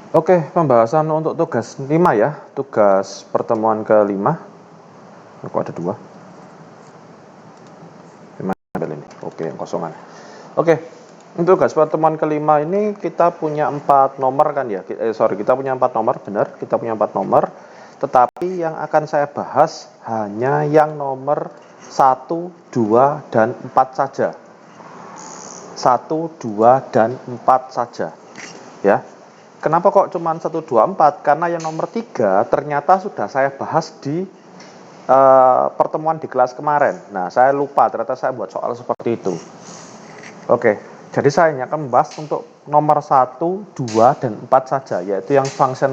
Oke, pembahasan untuk tugas 5 ya, tugas pertemuan ke-5. Kok ada 2? 5 ambil ini. Oke, yang kosongan. Oke, untuk tugas pertemuan ke-5 ini kita punya 4 nomor kan ya. Kita punya 4 nomor, benar. Kita punya 4 nomor. Tetapi yang akan saya bahas hanya yang nomor 1, 2, dan 4 saja. 1, 2, dan 4 saja. Ya. Kenapa kok cuma 1, 2, 4? Karena yang nomor 3 ternyata sudah saya bahas di pertemuan di kelas kemarin. Nah, saya lupa ternyata saya buat soal seperti itu. Oke, jadi saya hanya akan membahas untuk nomor 1, 2, dan 4 saja, yaitu yang function.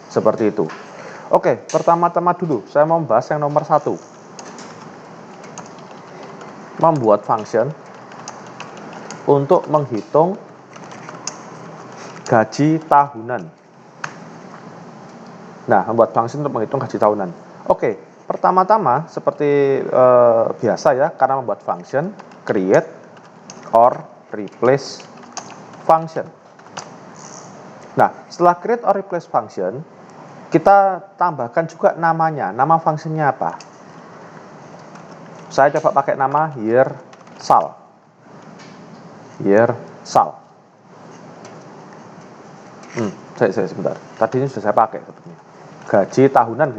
Seperti itu. Oke, pertama-tama dulu saya mau membahas yang nomor 1. Membuat function untuk menghitung gaji tahunan. Nah, membuat function untuk menghitung gaji tahunan. Oke, pertama-tama seperti biasa ya, karena membuat function, create or replace function. Nah, setelah create or replace function, kita tambahkan juga namanya. Nama functionnya apa? Saya coba pakai nama here sal. Saya sebentar. Tadi ini sudah saya pakai sebetulnya. Gaji tahunan,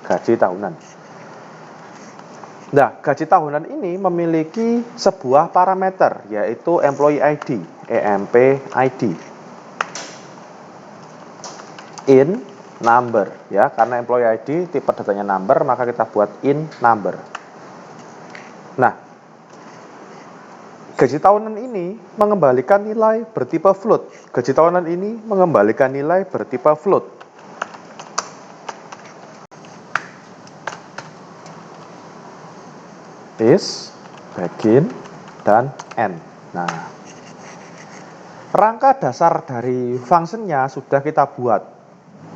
gaji tahunan. Nah, gaji tahunan ini memiliki sebuah parameter, yaitu employee ID, EMP ID. In number, ya, karena employee ID tipe datanya number, maka kita buat in number. Nah, gaji tahunan ini mengembalikan nilai bertipe float. Gaji tahunan ini mengembalikan nilai bertipe float. Is, begin, dan end. Nah, rangka dasar dari functionnya sudah kita buat,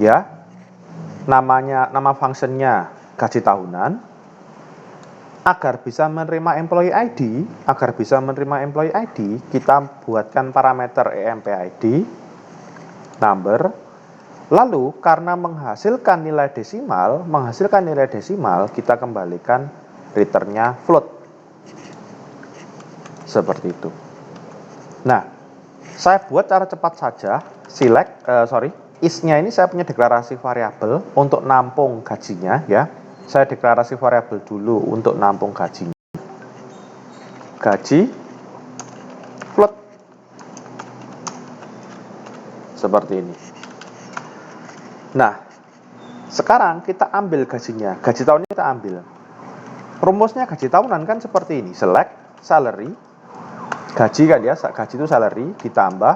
ya. Nama functionnya gaji tahunan. Agar bisa menerima employee ID, kita buatkan parameter EMP ID, number. Lalu karena menghasilkan nilai desimal, kita kembalikan returnnya float. Seperti itu. Nah, saya buat cara cepat saja. Is-nya ini saya punya deklarasi variabel untuk nampung gajinya, ya. Saya deklarasi variabel dulu untuk nampung gajinya. Gaji float. Seperti ini. Nah, sekarang kita ambil gajinya. Gaji tahunnya kita ambil. Rumusnya gaji tahunan kan seperti ini. Select salary. Gaji kan ya, gaji itu salary ditambah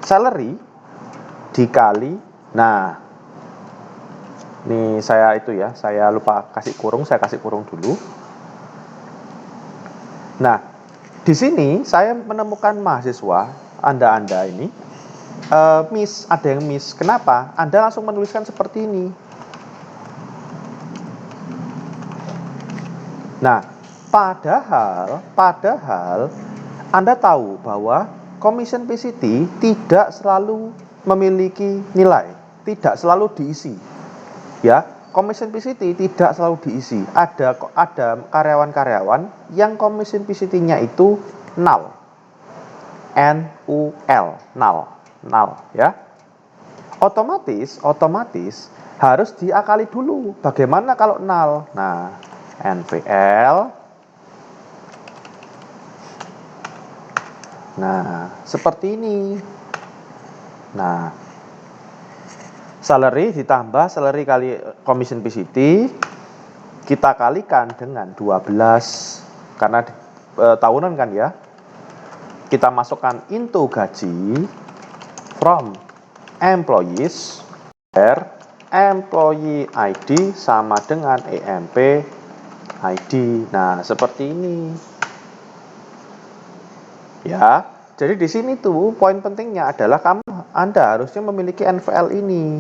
salary dikali. Nah, ini saya lupa kasih kurung, saya kasih kurung dulu. Nah, di sini saya menemukan mahasiswa, Anda ini ada yang miss. Kenapa? Anda langsung menuliskan seperti ini. Nah, padahal Anda tahu bahwa commission PCT tidak selalu memiliki nilai, tidak selalu diisi. Ya, commission PCT tidak selalu diisi. Ada karyawan-karyawan yang commission PCT-nya itu null. Null, ya. Otomatis harus diakali dulu. Bagaimana kalau null? Nah, NVL. Nah, seperti ini. Nah, salary ditambah salary kali commission PCT, kita kalikan dengan 12 karena tahunan kan ya. Kita masukkan into gaji from employees where employee ID sama dengan EMP ID. Nah, seperti ini. Ya, jadi di sini tuh poin pentingnya adalah Anda harusnya memiliki NVL ini.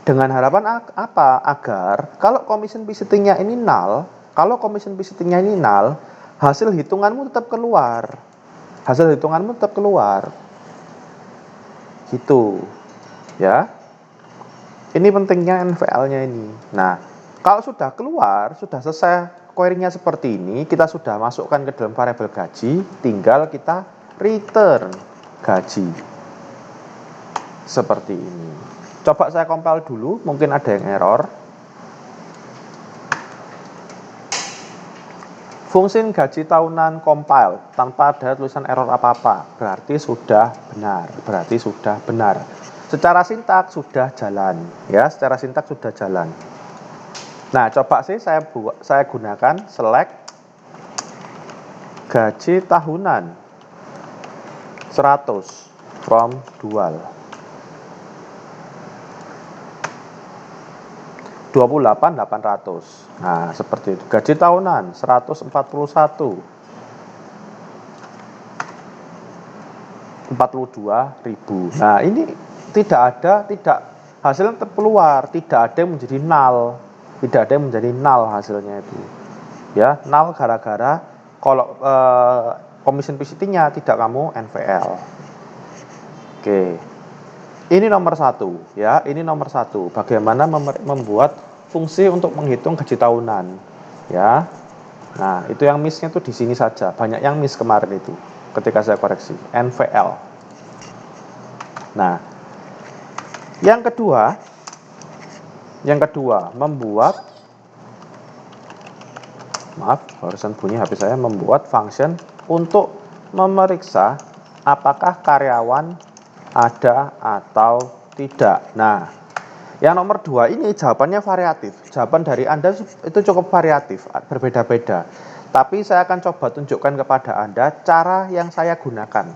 Dengan harapan apa? Agar kalau commission PCT-nya ini null, hasil hitunganmu tetap keluar. hasil hitunganmu tetap keluar. Gitu. Ya. Ini pentingnya NVL-nya ini. Nah, kalau sudah keluar, sudah selesai query-nya seperti ini, kita sudah masukkan ke dalam variabel gaji, tinggal kita return gaji. Seperti ini. Coba saya compile dulu, mungkin ada yang error. Fungsi gaji tahunan compile tanpa ada tulisan error apa-apa, berarti sudah benar. Secara sintaks sudah jalan, ya, secara sintaks sudah jalan. Nah, coba sih saya gunakan select gaji tahunan 100 from dual 28.800. Nah, seperti itu. Gaji tahunan 141 42.000. Nah, ini tidak hasilnya terkeluar, tidak ada yang menjadi null hasilnya itu. Ya, null gara-gara kalau commission PCT-nya tidak kamu NVL. Oke. Ini nomor 1, ya. Ini nomor 1. Bagaimana membuat fungsi untuk menghitung gaji tahunan, ya. Nah, itu yang miss-nya tuh di sini saja. Banyak yang miss kemarin itu ketika saya koreksi NVL. Nah, yang kedua membuat, maaf, barusan bunyi HP saya, membuat function untuk memeriksa apakah karyawan ada atau tidak. Nah, yang nomor 2 ini jawabannya variatif. Jawaban dari Anda itu cukup variatif, berbeda-beda. Tapi saya akan coba tunjukkan kepada Anda cara yang saya gunakan.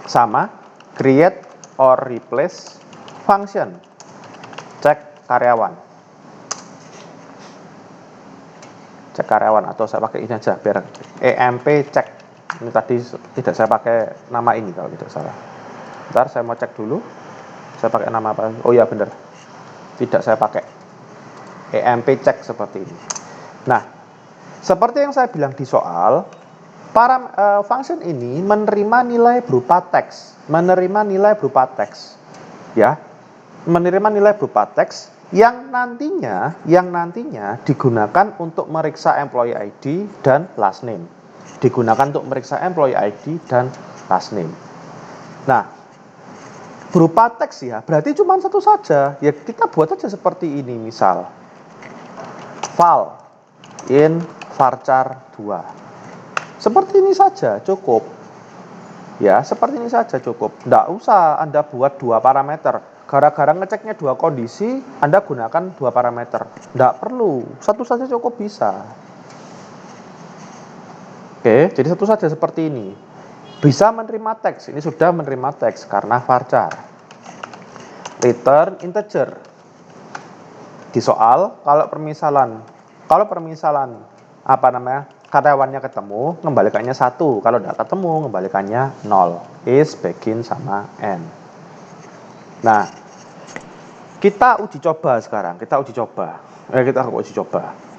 Sama, create or replace function. Cek karyawan atau saya pakai ini aja biar EMP cek. Ini tadi tidak saya pakai nama ini kalau tidak salah. Bentar, saya mau cek dulu. Saya pakai nama apa? Oh ya, benar. Tidak saya pakai. EMP cek seperti ini. Nah, seperti yang saya bilang di soal, function ini menerima nilai berupa teks. Ya. Menerima nilai berupa teks yang nantinya digunakan untuk meriksa employee ID dan last name. Nah, berupa teks ya, berarti cuma satu saja. Ya, kita buat saja seperti ini, misal val in varchar 2. Seperti ini saja cukup. Ya, seperti ini saja cukup. Tidak usah Anda buat 2 parameter. Gara-gara ngeceknya 2 kondisi, Anda gunakan 2 parameter. Tidak perlu, satu saja cukup bisa. Oke, jadi satu saja seperti ini. Bisa menerima teks, ini sudah menerima teks karena varchar. Return integer. Di soal, kalau permisalan karyawannya ketemu, mengembalikannya 1. Kalau tidak ketemu, mengembalikannya 0. Is begin sama end. Nah, kita uji coba sekarang. Kita uji coba.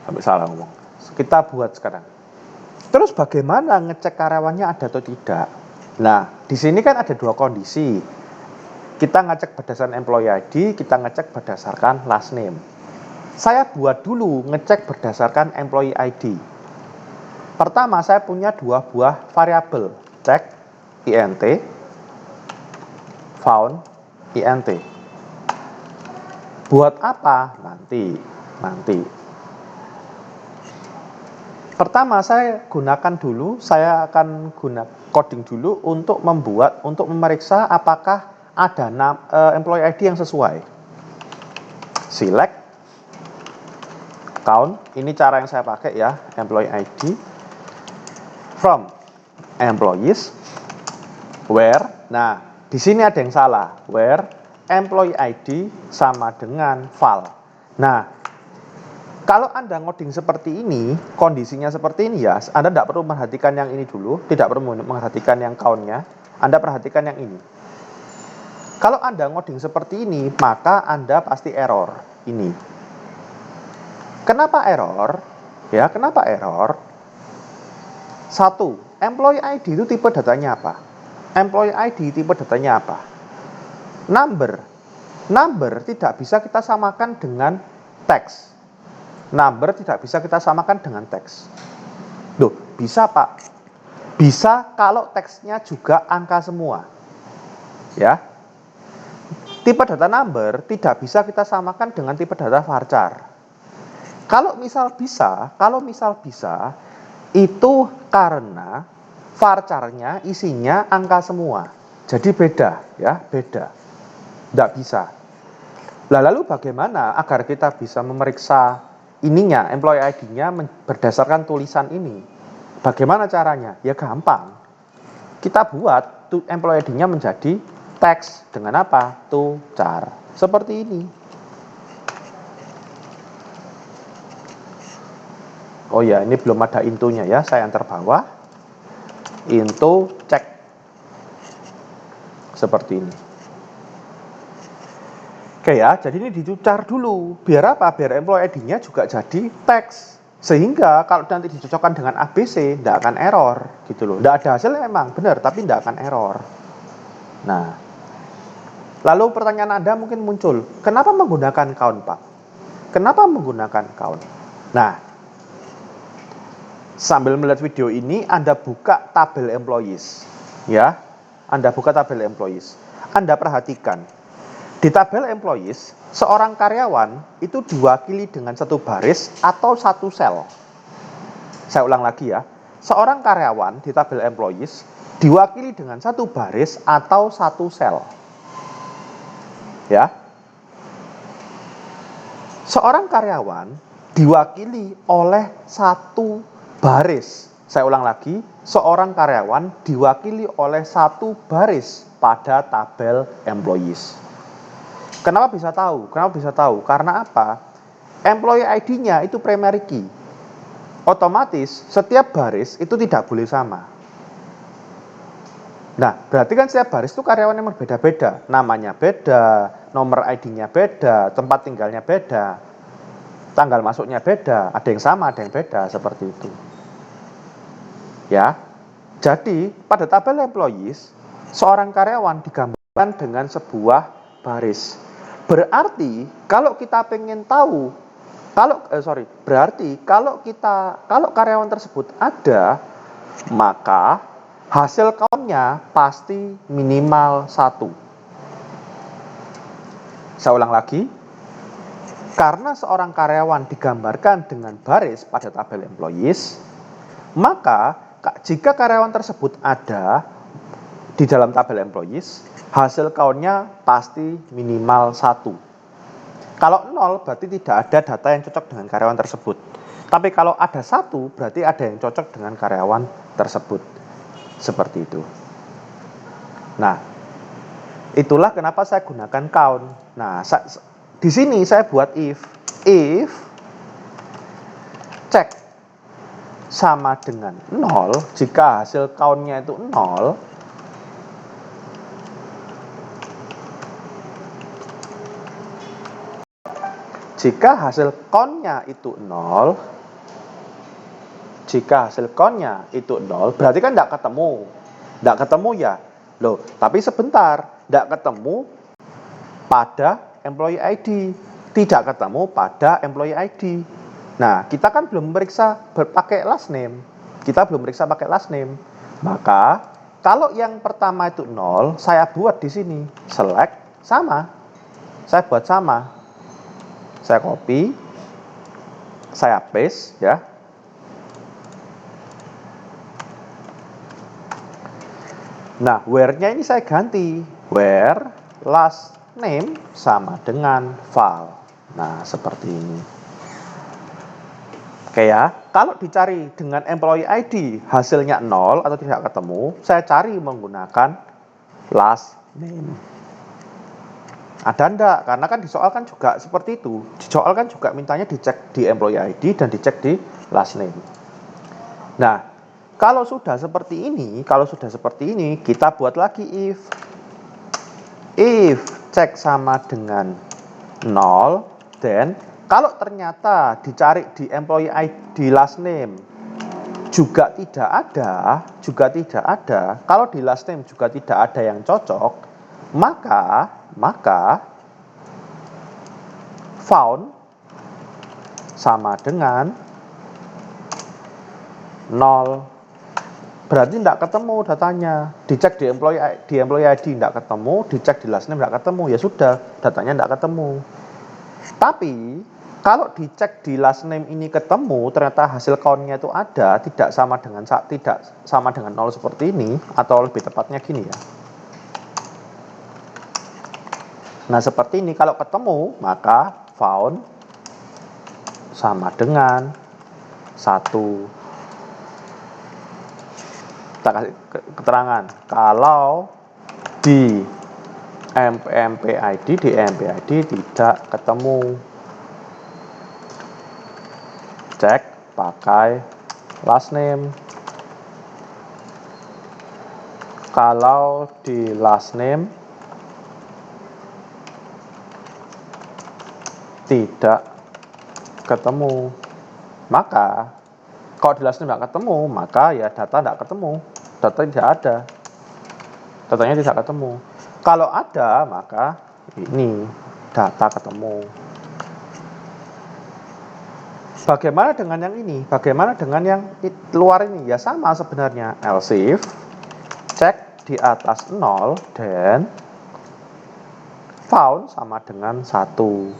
Sampai salah ngomong. Kita buat sekarang. Terus bagaimana ngecek karyawannya ada atau tidak? Nah, di sini kan ada 2 kondisi. Kita ngecek berdasarkan employee ID, kita ngecek berdasarkan last name. Saya buat dulu ngecek berdasarkan employee ID. Pertama, saya punya 2 buah variabel. Cek int, found int. Buat apa? Nanti. Pertama, saya akan gunakan coding dulu untuk memeriksa apakah ada employee ID yang sesuai. Select count, ini cara yang saya pakai ya, employee ID from employees where. Nah, di sini ada yang salah, where employee ID sama dengan val. Nah, kalau Anda ngoding seperti ini, kondisinya seperti ini ya, Anda tidak perlu memperhatikan yang ini dulu, tidak perlu memperhatikan yang count-nya, Anda perhatikan yang ini. Kalau Anda ngoding seperti ini, maka Anda pasti error ini. Kenapa error? Ya, kenapa error? Satu, employee ID itu tipe datanya apa? Employee ID tipe datanya apa? Number. Number tidak bisa kita samakan dengan teks. Number tidak bisa kita samakan dengan teks. Loh, bisa Pak? Bisa kalau teksnya juga angka semua. Ya. Tipe data number tidak bisa kita samakan dengan tipe data varchar. Kalau misal bisa, itu karena varcharnya isinya angka semua. Jadi beda, ya, beda. Tidak bisa. Lalu bagaimana agar kita bisa memeriksa ininya, employee ID-nya berdasarkan tulisan ini? Bagaimana caranya? Ya gampang. Kita buat employee ID-nya menjadi teks dengan apa? Char. Seperti ini. Oh ya, ini belum ada intonya ya, saya antar bawah. Into cek. Seperti ini. Oke ya, jadi ini dicucar dulu. Biar apa? Biar employee ID-nya juga jadi teks. Sehingga kalau nanti dicocokkan dengan ABC, tidak akan error. Gitu loh. Tidak ada hasilnya memang, benar, tapi tidak akan error. Nah, lalu pertanyaan Anda mungkin muncul, kenapa menggunakan count, Pak? Kenapa menggunakan count? Nah, sambil melihat video ini, Anda buka tabel employees. Ya, Anda buka tabel employees. Anda perhatikan. Di tabel employees, seorang karyawan itu diwakili dengan satu baris atau satu sel. Saya ulang lagi ya. Seorang karyawan di tabel employees diwakili dengan satu baris atau satu sel. Ya. Seorang karyawan diwakili oleh satu baris. Saya ulang lagi, seorang karyawan diwakili oleh satu baris pada tabel employees. Kenapa bisa tahu? Karena apa? Employee ID-nya itu primary key. Otomatis setiap baris itu tidak boleh sama. Nah, berarti kan setiap baris itu karyawannya berbeda-beda. Namanya beda, nomor ID-nya beda, tempat tinggalnya beda, tanggal masuknya beda, ada yang sama, ada yang beda, seperti itu. Ya. Jadi, pada tabel employees, seorang karyawan digambarkan dengan sebuah baris. Berarti kalau kita pengen tahu, kalau karyawan tersebut ada, maka hasil count-nya pasti minimal 1. Saya ulang lagi, karena seorang karyawan digambarkan dengan baris pada tabel employees, maka jika karyawan tersebut ada di dalam tabel employees, hasil count-nya pasti minimal 1. Kalau 0 berarti tidak ada data yang cocok dengan karyawan tersebut. Tapi kalau ada 1 berarti ada yang cocok dengan karyawan tersebut. Seperti itu. Nah, itulah kenapa saya gunakan count. Nah, di sini saya buat if cek sama dengan 0, jika hasil count-nya itu 0, jika hasil count-nya itu 0, berarti kan tidak ketemu. Tidak ketemu ya. Loh, tapi sebentar, tidak ketemu pada employee ID. Tidak ketemu pada employee ID. Nah, kita kan belum memeriksa pakai last name. Maka, kalau yang pertama itu 0, saya buat di sini. Select sama. Saya buat sama. Saya copy, saya paste ya. Nah, where-nya ini saya ganti. Where last name sama dengan file. Nah, seperti ini. Oke ya, kalau dicari dengan employee ID hasilnya 0 atau tidak ketemu, saya cari menggunakan last name. Ada enggak? Karena kan disoalkan juga seperti itu. Disoalkan juga mintanya dicek di employee ID dan dicek di last name. Nah, kalau sudah seperti ini, kita buat lagi if cek sama dengan 0, dan kalau ternyata dicari di employee ID last name juga tidak ada, kalau di last name juga tidak ada yang cocok, maka found sama dengan 0. Berarti tidak ketemu datanya. Dicek di employee ID tidak ketemu, dicek di last name tidak ketemu, ya sudah, datanya tidak ketemu. Tapi kalau dicek di last name ini ketemu, ternyata hasil count-nya itu ada, tidak sama dengan 0 seperti ini, atau lebih tepatnya gini ya. Nah, seperti ini, kalau ketemu, maka found sama dengan 1. Kita kasih keterangan, kalau di empid tidak ketemu. Cek pakai last name. Kalau di last name tidak ketemu, maka kalau di last name tidak ketemu, maka ya data tidak ketemu, data tidak ada, datanya tidak ketemu. Kalau ada, maka ini data ketemu. Bagaimana dengan yang ini? Bagaimana dengan yang luar ini? Ya sama sebenarnya. Else if cek di atas 0 dan found sama dengan 1.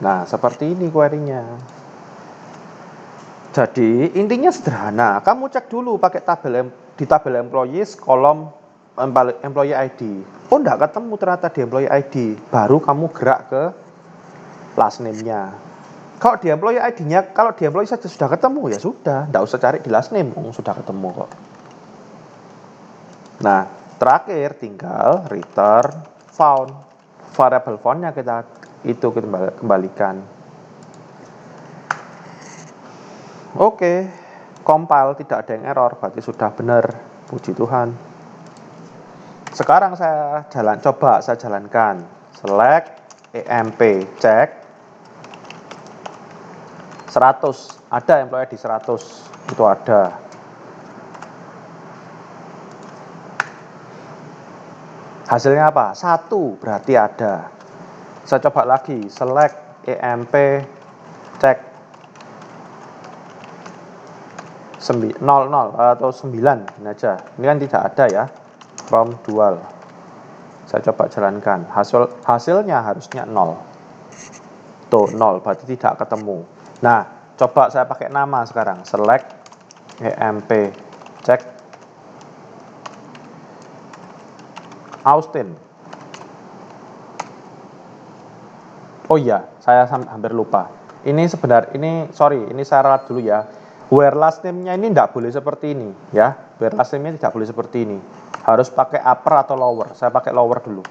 Nah, seperti ini query-nya. Jadi, intinya sederhana. Kamu cek dulu pakai di tabel employees kolom employee ID. Oh, enggak ketemu ternyata di employee ID. Baru kamu gerak ke last name-nya. Kalau di employee ID-nya, kalau di employee saja sudah ketemu, ya sudah, enggak usah cari di last name, sudah ketemu kok. Nah, terakhir tinggal return found. Variable found-nya kita kembalikan. Oke, compile tidak ada yang error, berarti sudah benar. Puji Tuhan. Sekarang saya jalankan. Select emp cek 100. Ada employee di 100. Itu ada. Hasilnya apa? 1, berarti ada. Saya coba lagi, select emp cek 00 atau 9 ini aja. Ini kan tidak ada ya. From dual. Saya coba jalankan. Hasilnya harusnya 0. Tuh 0, berarti tidak ketemu. Nah, coba saya pakai nama sekarang. Select emp cek Austin. Oh iya, saya hampir lupa. Ini saya ralat dulu ya. Where last name-nya ini tidak boleh seperti ini ya. Where last name-nya tidak boleh seperti ini. Harus pakai upper atau lower. Saya pakai lower dulu.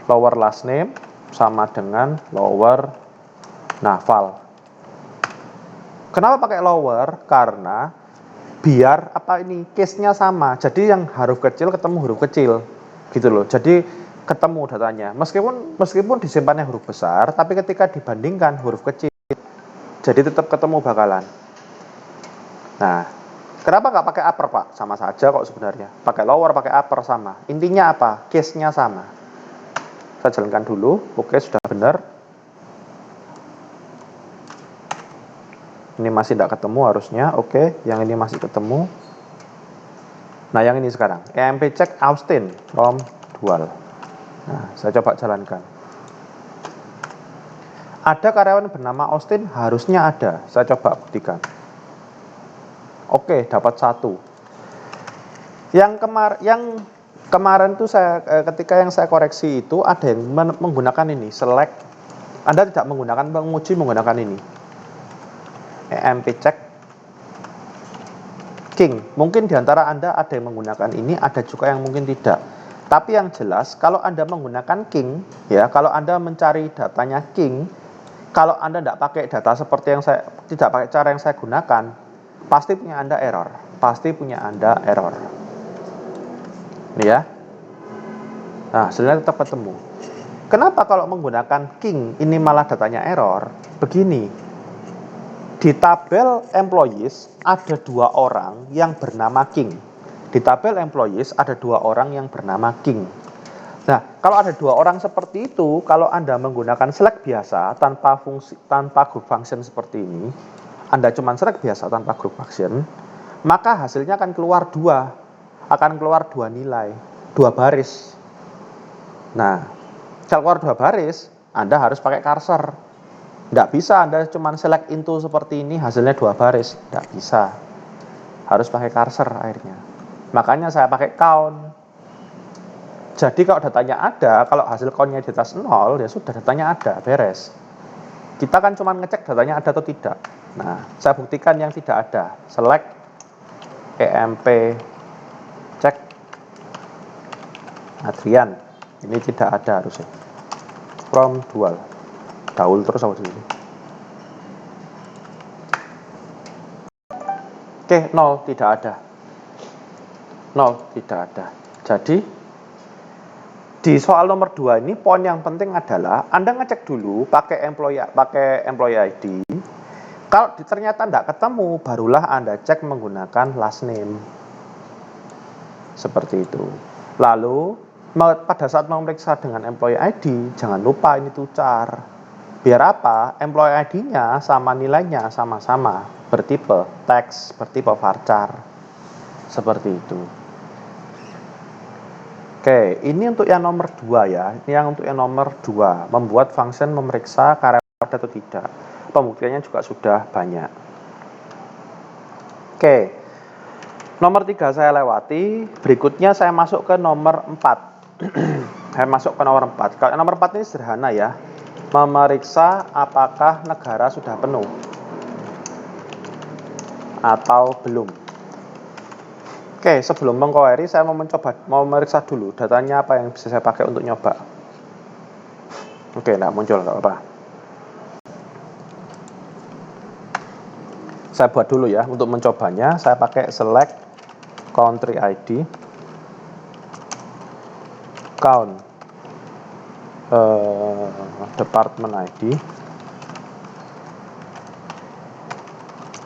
Lower last name sama dengan lower naval. Kenapa pakai lower? Karena biar case-nya sama. Jadi yang huruf kecil ketemu huruf kecil. Gitu loh. Jadi ketemu datanya. Meskipun disimpannya huruf besar, tapi ketika dibandingkan huruf kecil, jadi tetap ketemu bakalan. Nah, kenapa nggak pakai upper, Pak? Sama saja kok sebenarnya. Pakai lower, pakai upper sama. Intinya apa? Case-nya sama. Saya jalankan dulu. Oke, sudah benar. Ini masih tidak ketemu harusnya. Oke, yang ini masih ketemu. Nah, yang ini sekarang. emp check Austin from dual. Nah, saya coba jalankan. Ada karyawan bernama Austin? Harusnya ada. Saya coba buktikan. Oke, dapat 1. Yang kemarin tuh ketika yang saya koreksi itu ada yang menggunakan ini, select. Anda tidak menguji menggunakan ini. emp check king. Mungkin diantara Anda ada yang menggunakan ini, ada juga yang mungkin tidak. Tapi yang jelas, kalau Anda menggunakan king, ya, kalau Anda mencari datanya king, kalau Anda tidak pakai data seperti tidak pakai cara yang saya gunakan, pasti punya Anda error. Ini ya. Nah, hasilnya tetap ketemu. Kenapa kalau menggunakan king ini malah datanya error? Begini, di tabel employees ada 2 orang yang bernama king. Di tabel employees ada 2 orang yang bernama king. Nah, kalau ada 2 orang seperti itu, kalau Anda menggunakan select biasa tanpa group function seperti ini, Anda cuma select biasa tanpa group function, maka hasilnya akan keluar 2 nilai, 2 baris. Nah, kalau keluar 2 baris, Anda harus pakai cursor. Tidak bisa Anda cuma select into seperti ini, hasilnya 2 baris. Tidak bisa. Harus pakai cursor akhirnya. Makanya saya pakai count. Jadi kalau datanya ada, kalau hasil countnya di atas 0, ya sudah datanya ada, beres. Kita kan cuma ngecek datanya ada atau tidak. Nah, saya buktikan yang tidak ada. Select emp cek Adrian. Ini tidak ada harusnya. From dual. Daul terus apa dulu. Oke, 0 tidak ada. 0 tidak ada. Jadi di soal nomor 2 ini poin yang penting adalah Anda ngecek dulu pakai employee ID. Kalau ternyata tidak ketemu, barulah Anda cek menggunakan last name. Seperti itu. Lalu pada saat memeriksa dengan employee ID, jangan lupa ini tucar. Biar apa? Employee ID-nya sama nilainya sama-sama, bertipe teks, bertipe varchar. Seperti itu. Oke, ini untuk yang nomor 2 ya. Ini yang untuk yang nomor 2, membuat function memeriksa karyawan ada atau tidak. Pembuktiannya juga sudah banyak. Oke. Nomor 3 saya lewati, berikutnya saya masuk ke nomor 4. Saya masuk ke nomor 4. Kalau nomor 4 ini sederhana ya. Memeriksa apakah negara sudah penuh atau belum. Oke, sebelum mengquery saya mau memeriksa dulu datanya apa yang bisa saya pakai untuk nyoba. Oke, enggak muncul, enggak apa-apa. Saya buat dulu ya, untuk mencobanya saya pakai select country ID, count department ID,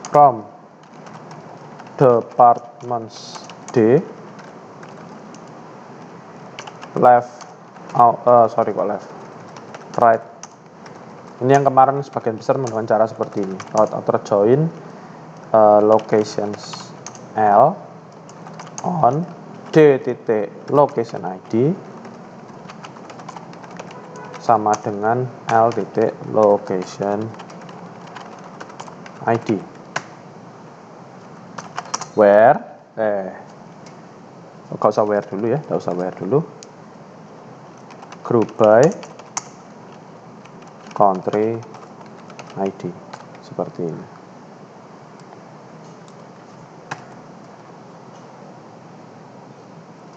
from departments D, left right. Ini yang kemarin sebagian besar menggunakan cara seperti ini. Outer join locations L on D titik location ID sama dengan L titik location ID. Where nggak usah where dulu ya, nggak usah where dulu. Group by country ID seperti ini.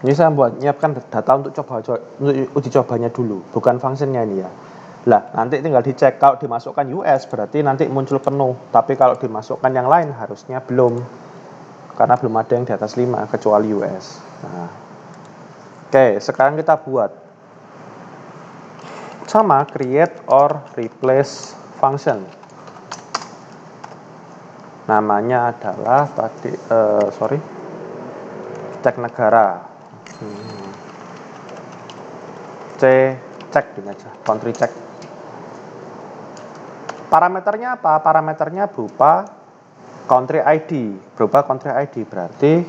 Ini saya nyiapkan data untuk uji cobanya dulu, bukan fungsinya ini ya. Lah, nanti tinggal dicek. Kalau dimasukkan US berarti nanti muncul penuh, tapi kalau dimasukkan yang lain harusnya belum, karena belum ada yang di atas 5 kecuali US. Nah, oke, sekarang kita buat sama create or replace function. Namanya adalah cek negara. Cek ini aja, country check. Parameternya apa? Parameternya berupa country ID, berarti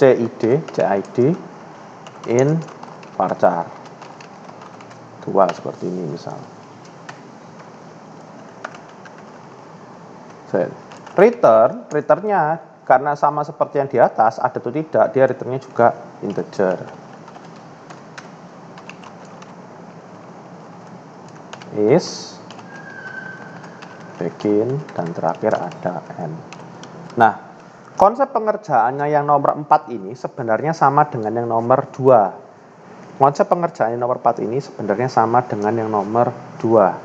CID in varchar 2 seperti ini misal. Returnnya karena sama seperti yang di atas, ada atau tidak, dia returnnya juga integer. Is, begin, dan terakhir ada end. Nah, konsep pengerjaannya yang nomor 4 ini sebenarnya sama dengan yang nomor 2. Konsep pengerjaan yang nomor 4 ini sebenarnya sama dengan yang nomor 2.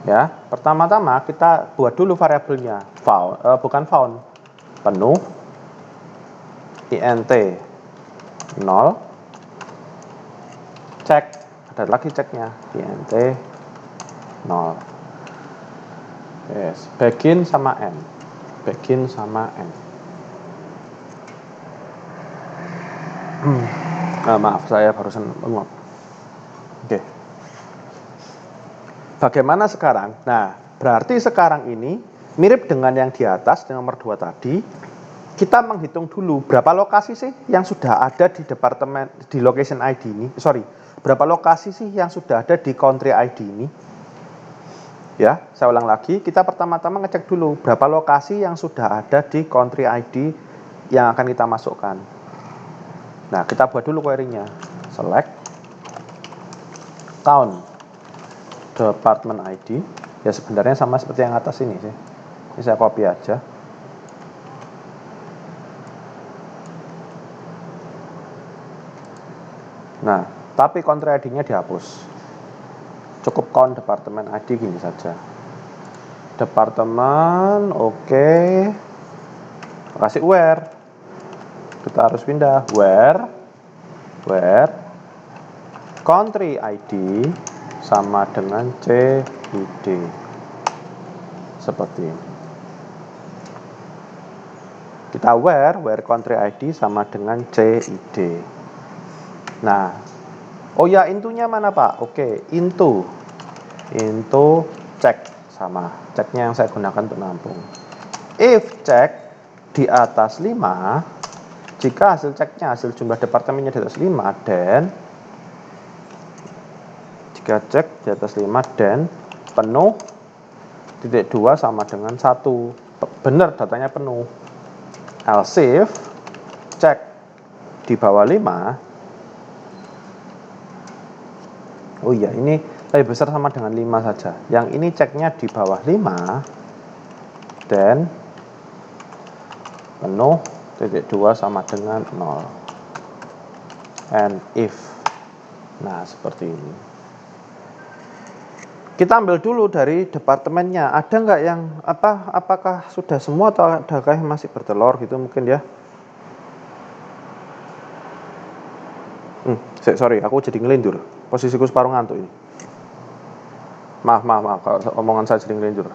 Ya, pertama-tama kita buat dulu variabelnya, found, penuh, int 0, cek, ada lagi ceknya, int 0. Yes, begin sama n, begin sama n. Maaf, saya barusan bengong. Oke. Bagaimana sekarang? Nah, berarti sekarang ini mirip dengan yang di atas, dengan nomor 2 tadi. Kita menghitung dulu berapa lokasi sih yang sudah ada di departemen, di location ID ini. Berapa lokasi sih yang sudah ada di country ID ini? Ya, saya ulang lagi. Kita pertama-tama ngecek dulu berapa lokasi yang sudah ada di country ID yang akan kita masukkan. Nah, kita buat dulu query-nya. Select count department ID. Ya, sebenarnya sama seperti yang atas ini sih. Ini saya copy aja. Nah, tapi country ID-nya dihapus. Cukup count department ID gini saja. Departemen, oke. Kasih where. Kita harus pindah where country ID sama dengan CID. Seperti ini. Kita where country ID sama dengan CID. Nah, oh ya, intunya mana Pak? Oke, into cek, sama ceknya yang saya gunakan untuk nampung. If cek di atas 5, jika hasil ceknya, hasil jumlah departemennya di atas 5, dan jika cek di atas 5 dan penuh, titik 2 sama dengan 1. Benar, datanya penuh. Else if cek di bawah 5, oh iya, ini lebih besar sama dengan 5 saja. Yang ini ceknya di bawah 5 dan penuh, titik 2 sama dengan 0. And if. Nah, seperti ini. Kita ambil dulu dari departemennya. Ada nggak yang apakah sudah semua atau adakah yang masih bertelur gitu mungkin ya? Sorry, aku jadi ngelindur. Posisiku separuh ngantuk ini. Maaf, kalau omongan saya jadi ngelindur.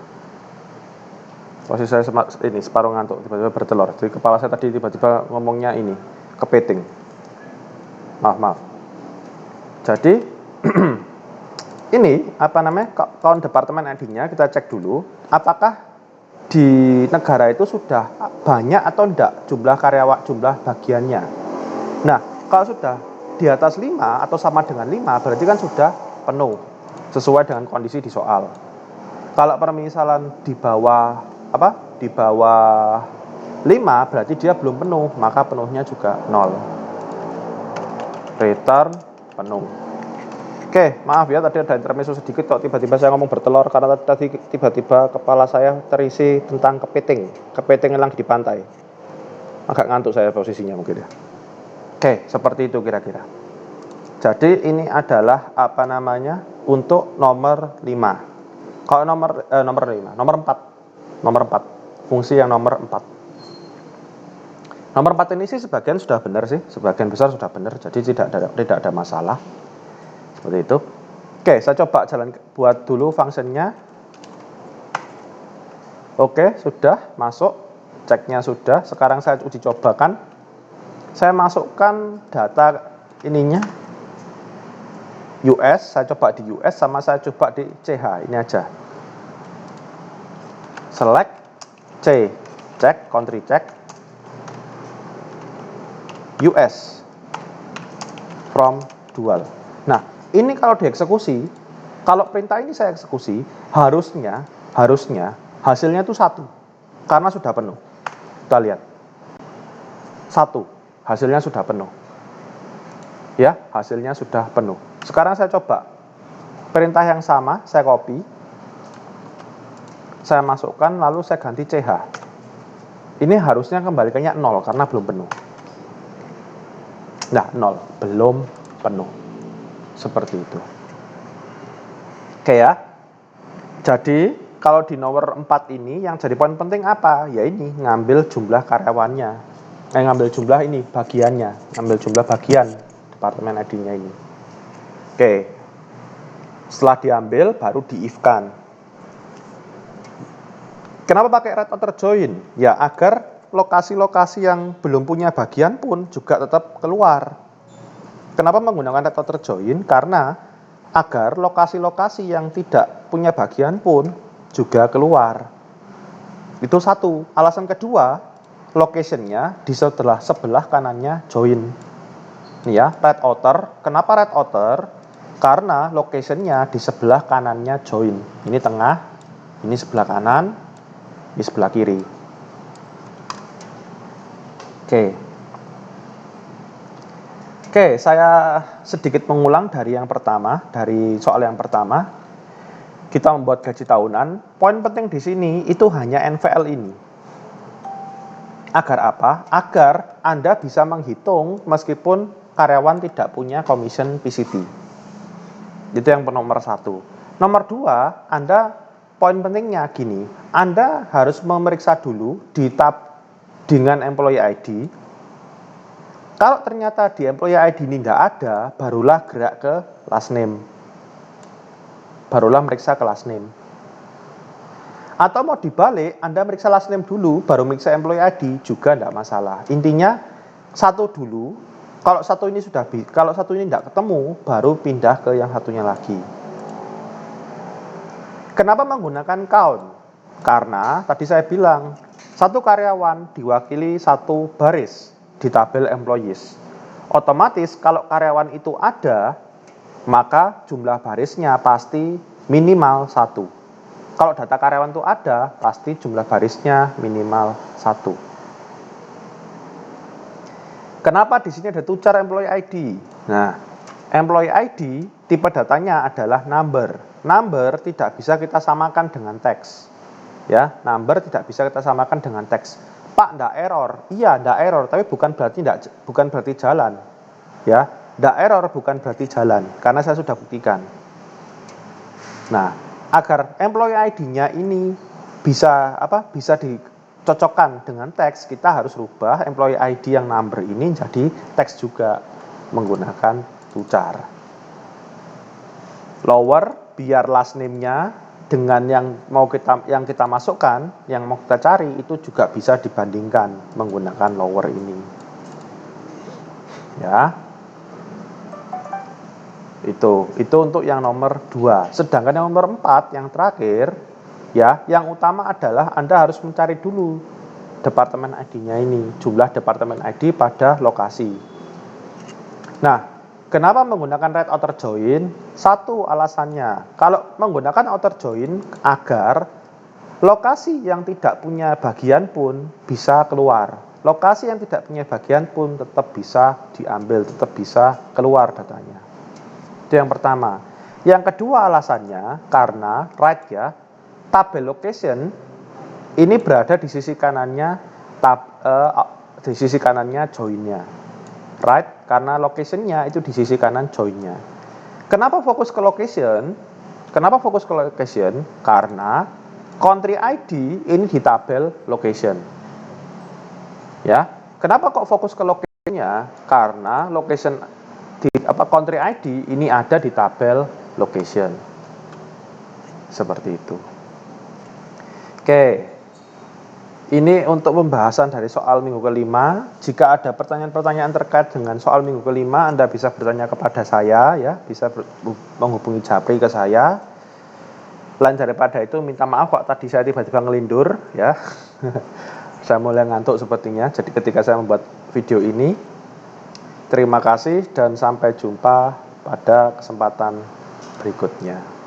Posisi saya ini separuh ngantuk, tiba-tiba bertelur. Jadi kepala saya tadi tiba-tiba ngomongnya ini, kepiting. Maaf. Jadi ini count departemen ID-nya kita cek dulu, apakah di negara itu sudah banyak atau enggak jumlah karyawan, jumlah bagiannya. Nah, kalau sudah di atas 5 atau sama dengan 5, berarti kan sudah penuh sesuai dengan kondisi di soal. Kalau permisalan di bawah 5 berarti dia belum penuh, maka penuhnya juga 0. Return penuh. Oke, maaf ya tadi ada intermezzo sedikit kok tiba-tiba saya ngomong bertelur karena tadi tiba-tiba kepala saya terisi tentang kepiting yang lagi di pantai. Agak ngantuk saya posisinya mungkin ya. Oke, seperti itu kira-kira. Jadi ini adalah untuk nomor 5. Kalau nomor 4. Fungsi yang nomor 4. Nomor 4 ini sih sebagian sudah benar sih, sebagian besar sudah benar, jadi tidak ada masalah. Seperti itu. Oke, saya coba buat dulu fungsinya. Oke, sudah masuk. Ceknya sudah. Sekarang saya uji cobakan. Saya masukkan data ininya US, saya coba di US sama saya coba di CH, ini aja. Select C, cek, country check US from dual. Nah, ini kalau dieksekusi, kalau perintah ini saya eksekusi, harusnya hasilnya itu 1 karena sudah penuh. Kita lihat 1, hasilnya sudah penuh. Ya, hasilnya sudah penuh. Sekarang saya coba perintah yang sama, saya copy, saya masukkan, lalu saya ganti CH. Ini harusnya kembalikannya 0 karena belum penuh. Nah, 0, belum penuh. Seperti itu. Oke ya. Jadi, kalau di nomor 4 ini yang jadi poin penting apa? Ya ini, ngambil jumlah karyawannya. ngambil jumlah ini bagiannya, ngambil jumlah bagian departemen ID-nya ini. Oke. Setelah diambil baru di-if-kan. Kenapa pakai red outer join? Ya agar lokasi-lokasi yang belum punya bagian pun juga tetap keluar. Kenapa menggunakan red outer join? Karena agar lokasi-lokasi yang tidak punya bagian pun juga keluar. Itu satu. Alasan kedua, location-nya di sebelah kanannya join. Ini ya, red outer. Kenapa red outer? Karena location-nya di sebelah kanannya join. Ini tengah, ini sebelah kanan, ini sebelah kiri. Oke, saya sedikit mengulang dari yang pertama, dari soal yang pertama. Kita membuat gaji tahunan. Poin penting di sini itu hanya NVL ini. Agar apa? Agar Anda bisa menghitung meskipun karyawan tidak punya commission PCT. Itu yang nomor 1. Nomor 2, Anda poin pentingnya gini, Anda harus memeriksa dulu di tab dengan employee ID. Kalau ternyata di employee ID ini tidak ada, barulah gerak ke last name. Barulah meriksa ke last name. Atau mau dibalik, Anda meriksa last name dulu, baru meriksa employee ID, juga tidak masalah. Intinya, satu dulu, kalau satu ini tidak ketemu, baru pindah ke yang satunya lagi. Kenapa menggunakan count? Karena tadi saya bilang, satu karyawan diwakili satu baris di tabel employees. Otomatis kalau karyawan itu ada, maka jumlah barisnya pasti minimal 1. Kalau data karyawan itu ada, pasti jumlah barisnya minimal 1. Kenapa di sini ada tucar employee ID? Nah, employee ID tipe datanya adalah number. Number tidak bisa kita samakan dengan teks. Ya, number tidak bisa kita samakan dengan teks. Pak, ndak error. Iya, ndak error, tapi bukan berarti jalan. Ya, ndak error bukan berarti jalan, karena saya sudah buktikan. Nah, agar employee ID-nya ini bisa dicocokkan dengan teks, kita harus rubah employee ID yang number ini jadi teks juga menggunakan tucar. Lower biar last name-nya dengan yang kita masukkan, yang mau kita cari itu juga bisa dibandingkan menggunakan lower ini. Ya. Itu untuk yang nomor 2. Sedangkan yang nomor 4, yang terakhir, ya, yang utama adalah Anda harus mencari dulu departemen ID-nya ini, jumlah departemen ID pada lokasi. Nah, kenapa menggunakan red outer join? Satu alasannya, kalau menggunakan outer join agar lokasi yang tidak punya bagian pun bisa keluar. Lokasi yang tidak punya bagian pun tetap bisa diambil, tetap bisa keluar datanya. Itu yang pertama. Yang kedua alasannya karena tabel location ini berada di sisi kanannya join-nya. Right, karena location-nya itu di sisi kanan join-nya. Kenapa fokus ke location? Karena country ID ini di tabel location. Ya, kenapa kok fokus ke location-nya? Karena country ID ini ada di tabel location. Seperti itu. Oke. Ini untuk pembahasan dari soal minggu kelima. Jika ada pertanyaan-pertanyaan terkait dengan soal minggu kelima, Anda bisa bertanya kepada saya, ya, bisa menghubungi Japri ke saya. Lain daripada itu, minta maaf kok tadi saya tiba-tiba ngelindur, ya. Saya mulai ngantuk sepertinya. Jadi ketika saya membuat video ini, terima kasih dan sampai jumpa pada kesempatan berikutnya.